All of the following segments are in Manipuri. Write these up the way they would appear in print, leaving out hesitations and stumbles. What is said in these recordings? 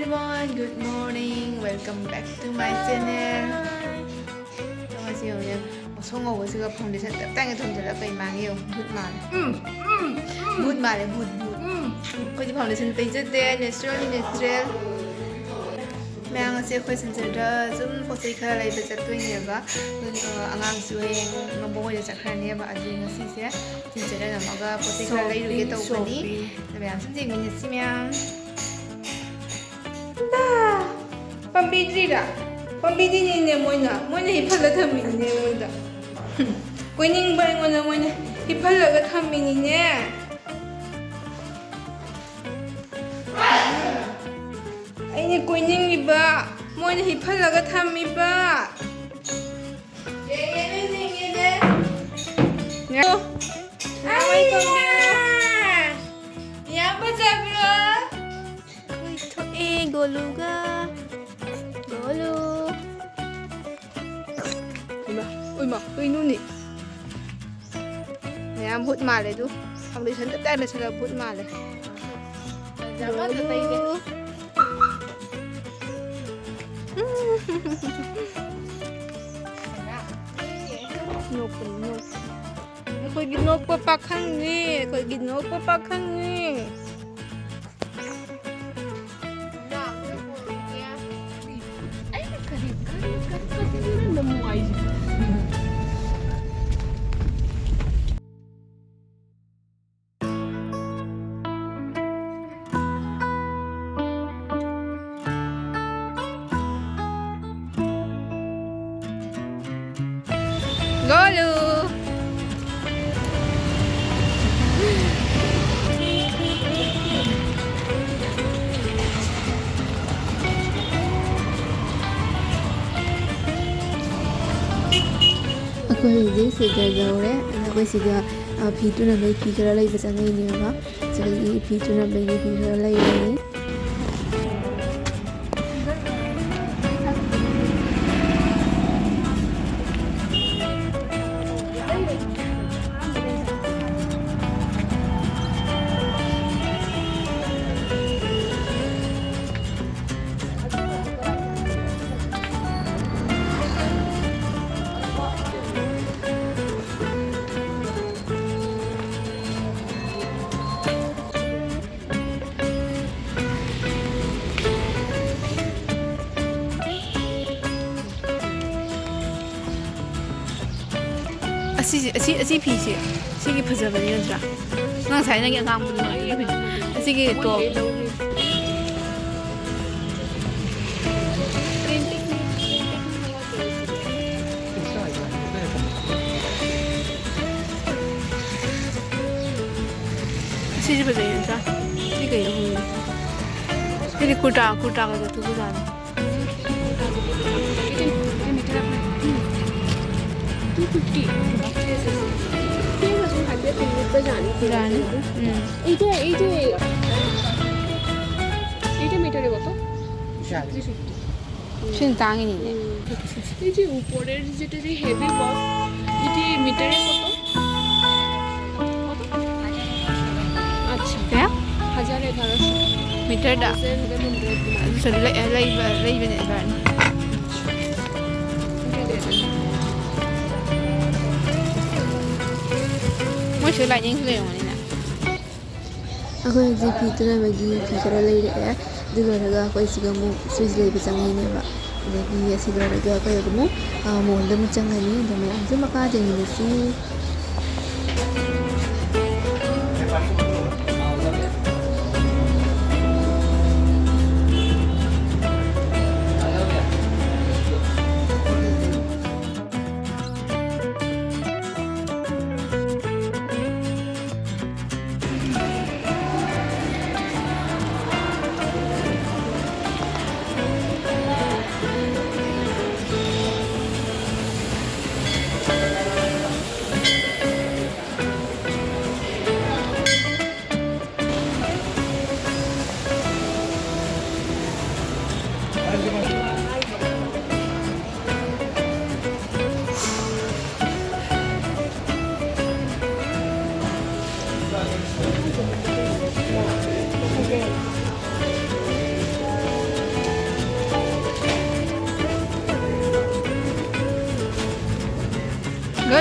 everyone, good morning. Welcome back to my channel. 송어고수가 파운데이션 땅에 던져라 거의 망해요. 붓 말해. 붓. 거기 파운데이션 베이저데 내추럴. ꯃꯌꯥꯝ ꯑꯁꯤ ꯑꯩꯈꯣꯏ ꯁꯦꯟꯇꯔꯗ ꯁꯨꯝ ꯄꯣꯠꯆꯩ ꯈꯔ ꯂꯩꯕ ꯆꯠꯇꯣꯏꯅꯦꯕ ꯑꯉꯥꯡꯁꯨ ꯍꯌꯦꯡ ꯃꯕꯣꯛꯍꯣꯏꯗ ꯆꯠꯈ꯭ꯔꯅꯦꯕ ꯑꯗꯨ ꯉꯁꯤꯁꯦ ꯁꯦꯟꯇꯔꯗ ꯅꯝꯃꯒ ꯄꯣꯠꯆꯩ ꯈꯔ ꯂꯩꯔꯨꯒꯦ ꯇꯧꯕꯅꯤ. ꯃꯌꯥꯝ ꯁꯨꯝ ꯌꯦꯡꯃꯤꯟꯅꯁꯤ ꯃꯌꯥꯝ. ꯄꯥꯝꯕꯤꯗ꯭ꯔꯤꯔꯥ? ꯄꯥꯝꯕꯤꯗꯤꯅꯤꯅꯦ ꯃꯣꯏꯅ ꯍꯤꯞꯍꯜꯂ ꯊꯝꯃꯤꯅꯦ ꯃꯣꯏꯗ. ꯀꯣꯏꯅꯤꯡꯕ ꯑꯩꯉꯣꯟꯗ ꯃꯣꯏꯅ ꯍꯤꯞꯍꯜꯂꯒ ꯊꯝꯃꯤꯅꯤꯅꯦ. ꯑꯩꯅ ꯀꯣꯏꯅꯤꯡꯉꯤꯕ ꯃꯣꯏꯅ ꯍꯤꯞꯍꯜꯂꯒ ꯊꯝꯃꯤꯕ. ꯌꯦꯡꯉꯦꯅꯦ. ꯌꯥꯝ ꯐꯖꯕ꯭ꯔꯣ? ꯑꯩꯈꯣꯏ ꯊꯣꯛꯑꯦ ꯒꯣꯂꯨꯒ. ꯒꯣꯂꯨ. ꯏꯃꯥ ꯀꯩꯅꯣꯅꯦ? ꯃꯌꯥꯝ ꯚꯨꯠ ꯃꯥꯜꯂꯦ ꯑꯗꯨ. ꯐꯥꯎꯟꯗꯦꯁꯟ ꯇꯞ ꯂꯩꯁꯜꯂꯒ ꯚꯨꯠ ꯃꯥꯜꯂꯦ. ꯒꯣꯂꯨ. ꯑꯩꯈꯣꯏꯒꯤ ꯅꯣꯛꯄ ꯄꯥꯈꯪꯅꯤ. Golu. ꯑꯩꯈꯣꯏ ꯍꯧꯖꯤꯛ ꯁꯤꯗ ꯌꯧꯔꯦ. ꯑꯩꯈꯣꯏ ꯁꯤꯗ ꯐꯤ ꯇꯨꯅꯕꯒꯤ ꯐꯤ ꯈꯔ ꯂꯩꯕ ꯆꯪꯉꯛꯏꯅꯦꯕ. ꯁꯤꯗꯒꯤ ꯐꯤ ꯇꯨꯅꯕꯒꯤ ꯐꯤ ꯈꯔ ꯂꯩꯔꯅꯤ. ꯑꯁꯤ ꯐꯤꯁꯦ ꯁꯤꯒꯤ ꯐꯖꯕꯅꯤ ꯅꯠꯇ꯭ꯔꯥ? ꯉꯁꯥꯏ ꯅꯪꯒꯤ ꯑꯉꯥꯡꯕꯗꯨ ꯑꯁꯤꯒꯤ ꯇꯣꯞ. ꯑꯁꯤꯁꯨ ꯐꯖꯩ ꯅꯠꯇ꯭ꯔꯥ? ꯁꯤ ꯀꯩꯅꯣ ꯈꯪꯗꯦ. ꯁꯤꯗꯤ ꯀꯨꯔꯇꯥꯒ ꯆꯠꯊꯣꯛꯄꯖꯥꯠꯅꯤ. 250. এইটা মিটারে কত? 350. সিন তাঙিনিনে. এই যে উপরের যেটা যে হেভি ওয়ার্ক এটি মিটারে কত? আচ্ছা Kaya? 1100 Meter da. 1100 So leibene ban. Moi shu lai ning le yong ni. ꯑꯩꯈꯣꯏ ꯍꯧꯖꯤꯛ ꯐꯤ ꯇꯨꯅꯕꯒꯤ ꯐꯤ ꯈꯔ ꯂꯩꯔꯛꯑꯦ. ꯑꯗꯨ ꯂꯣꯏꯔꯒ ꯑꯩꯈꯣꯏ ꯁꯤꯒ ꯑꯃꯨꯛ ꯁ꯭ꯋꯤꯁ ꯂꯩꯕ ꯆꯪꯉꯤꯅꯦꯕ. ꯑꯗꯒꯤ ꯑꯁꯤ ꯂꯣꯏꯔꯒ ꯑꯩꯈꯣꯏ ꯑꯃꯨꯛ ꯃꯣꯜꯗ ꯑꯃꯨꯛ ꯆꯪꯉꯅꯤ. ꯑꯗ ꯃꯌꯥꯝꯁꯨ ꯃꯈꯥ ꯌꯦꯡꯃꯤꯟꯅꯁꯤ.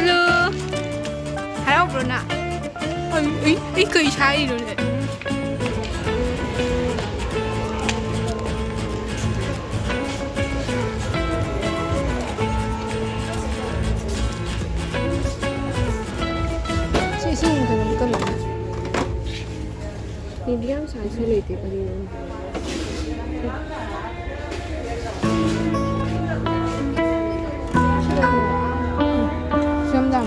Golu harau na ai kai shai ro ne Sing ka lang. Medium size लेते पड़ी समझा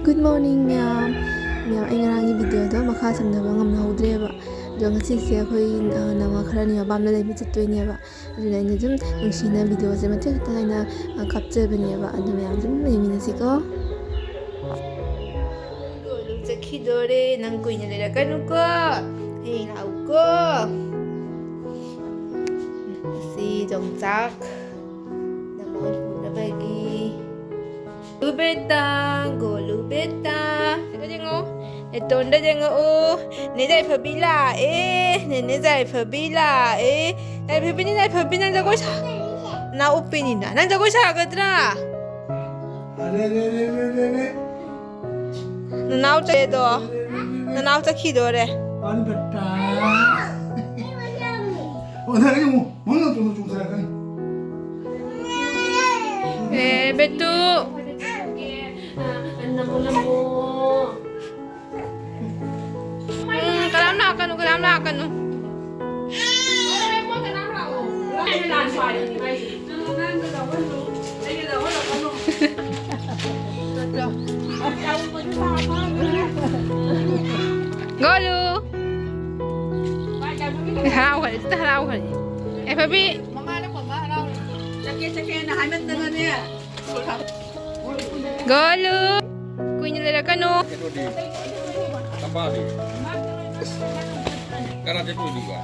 Good morning ma'am. Ma'am ay ngarang video do makha samnaba ngamna hudreba. Do ngasise akhoi nawa kharani mabamna lei chittoine ba. Aduna ina jum nungsina video se mate taina capture ba. Adu ma'am jum yemina siko. Golu chakidore nang kuina lera kanu ko. Hey lau ko. Si jongchak. Namoi puna bagi. Lubeta, go lubeta. Tengok tengok. Tonda tengok oh. Ni dai pabila ni dai pabila Dai pabini nang jago sa. Na upini na. Nang jago sa kadra. Nanau ta do. Nanau ta khido re. Pani betta. Oh, na rin mo. Mga tunod sa kan. Betu. Kalam na kanu. Golu. Harau kali, kita harau kali. Papi. Golu. Kuinya lera kanu. Tambah di. Karena itu juga.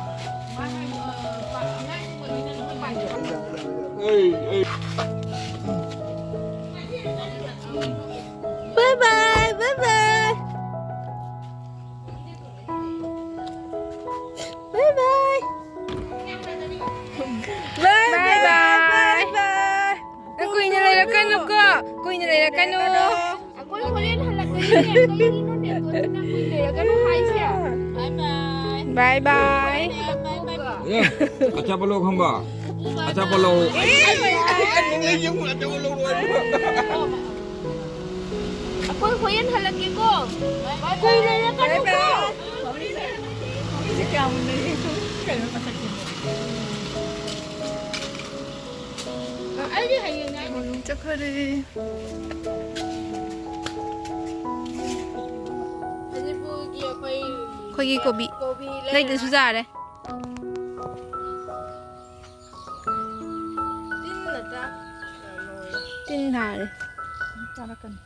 Bye bye, bye bye. Bye bye. Bye bye bye. Aku ini lera kanu ko. Aku ini lera kanu. Aku boleh halak ini. Bye bye. Ya, acha peluk hamba. Acha peluk. Aku koyan halak ko. Aku ini kan ko. 이제 까문데 그래서 맛있게 알게 하겠네 chikle 사진보기 거의 거기 고비 고비 레이드 수자래 찐다래 따라간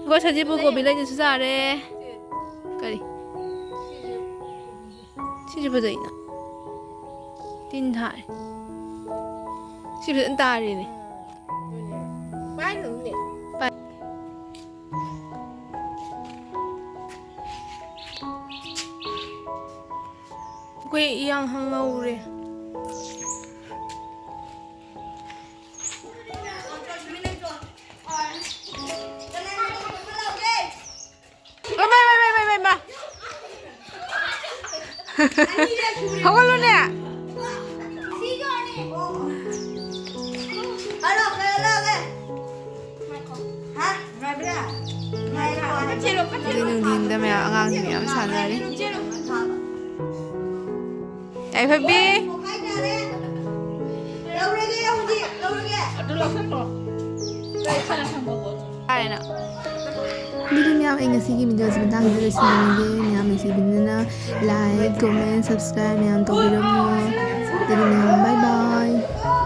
그거 사진 보고 고비 레이드 수자래 그래 시집어져 있나 찐다래 시집어져 딸이네 빨리 넣네 quê yang hang lâu rồi ba không có luôn nè đi đường ta mẹ ngang thì mẹ sàn ra đi em phải biết ai nè Video mẹ anh ngasi cái video sebentar kita sini mẹ mình sẽ bình luận like comment subscribe mẹ anh tôi video mẹ bye bye